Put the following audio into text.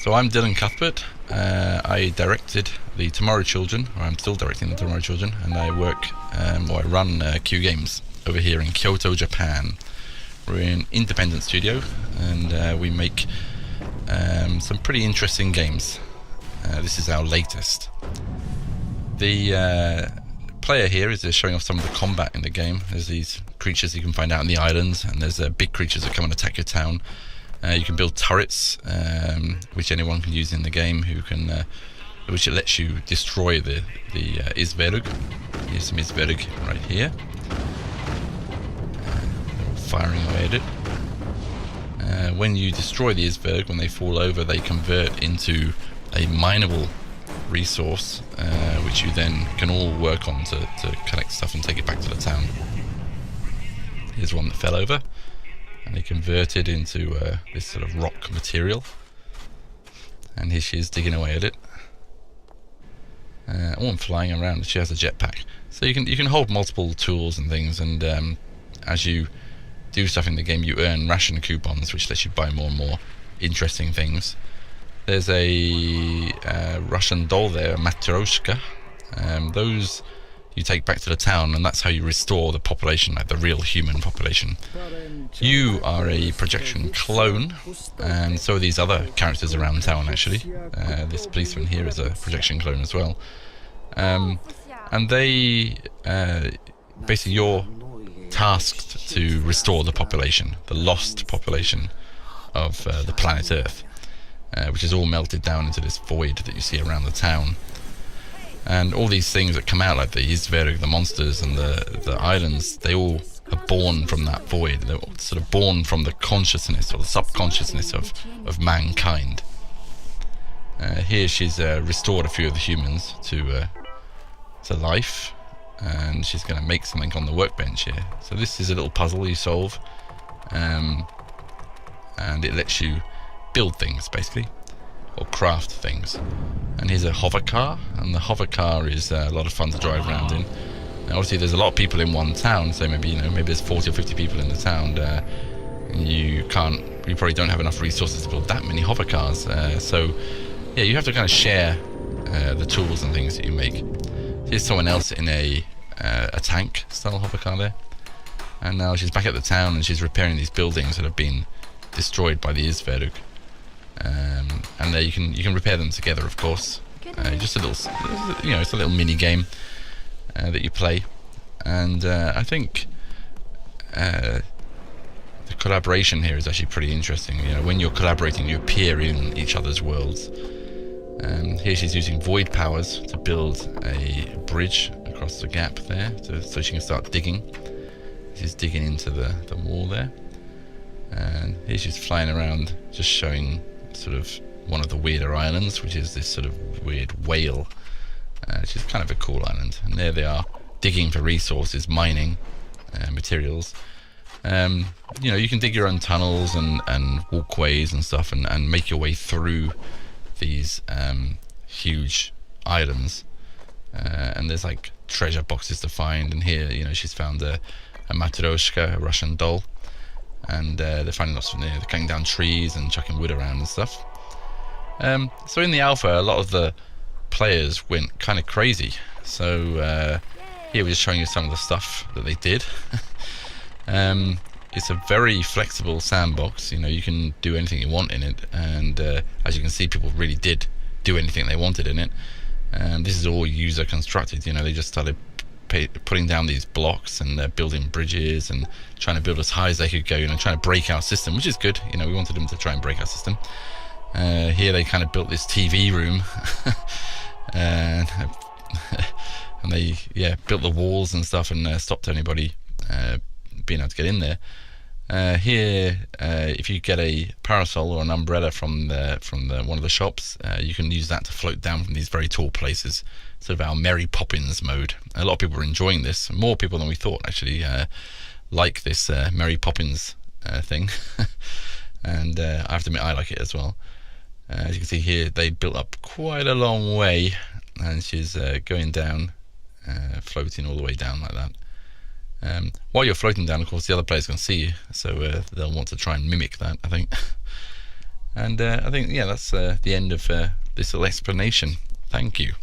So I'm Dylan Cuthbert. I directed the Tomorrow Children, or I'm still directing the Tomorrow Children, and I I run Q Games over here in Kyoto, Japan. We're an independent studio, and we make some pretty interesting games. This is our latest. The player here is showing off some of the combat in the game. There's these creatures you can find out on the islands, and there's big creatures that come and attack your town. You can build turrets, which anyone can use in the game, which it lets you destroy the Isberg. Here's some Isberg right here. They're all firing away at it. When you destroy the Isberg, when they fall over, they convert into a mineable resource, which you then can all work on to collect stuff and take it back to the town. Here's one that fell over, and they converted into this sort of rock material, and here she is digging away at it. I'm flying around. She has a jetpack, so you can hold multiple tools and things, and as you do stuff in the game, you earn ration coupons, which lets you buy more and more interesting things. There's a Russian doll there, a Matryoshka. Those you take back to the town, and that's how you restore the population, like the real human population. You are a projection clone, and so are these other characters around town, actually. This policeman here is a projection clone as well. And they, basically you're tasked to restore the population, the lost population of the planet Earth, which is all melted down into this void that you see around the town. And all these things that come out, like the Isberg, the monsters, and the islands, they all are born from that void. They're sort of born from the consciousness or the subconsciousness of mankind. Here she's restored a few of the humans to life, and she's going to make something on the workbench here. So this is a little puzzle you solve, and it lets you build things, basically, or craft things. And here's a hover car, and the hover car is a lot of fun to drive around in. And obviously there's a lot of people in one town, so maybe there's 40 or 50 people in the town, and you probably don't have enough resources to build that many hover cars, so yeah, you have to kind of share the tools and things that you make. Here's someone else in a tank style hover car there, and now she's back at the town and she's repairing these buildings that have been destroyed by the Isberg. And there you can repair them together, of course. Just a little, it's a little mini game that you play, and I think the collaboration here is actually pretty interesting. When you're collaborating, you appear in each other's worlds. Here she's using void powers to build a bridge across the gap there, so she can start digging. She's digging into the wall there, and here she's flying around, just showing sort of one of the weirder islands, which is this sort of weird whale, which is kind of a cool island. And there they are, digging for resources, mining materials. You can dig your own tunnels and walkways and stuff, and make your way through these huge islands. And there's like treasure boxes to find, and here she's found a Matryoshka, a Russian doll. And they're finding lots of they're cutting down trees and chucking wood around and stuff. So in the alpha, a lot of the players went kind of crazy. So here we're just showing you some of the stuff that they did. It's a very flexible sandbox. You can do anything you want in it, and as you can see, people really did do anything they wanted in it. This is all user constructed. They just started putting down these blocks, and they're building bridges and trying to build as high as they could go, trying to break our system, which is good. We wanted them to try and break our system. Here they kind of built this TV room, and they built the walls and stuff, and stopped anybody being able to get in there. Here, if you get a parasol or an umbrella from one of the shops, you can use that to float down from these very tall places. Sort of our Mary Poppins mode. A lot of people are enjoying this. More people than we thought, actually, like this Mary Poppins thing. And I have to admit, I like it as well. As you can see here, they built up quite a long way, and she's going down, floating all the way down like that. While you're floating down, of course, the other players can see you, so they'll want to try and mimic that, I think. And I think, yeah, that's the end of this little explanation. Thank you.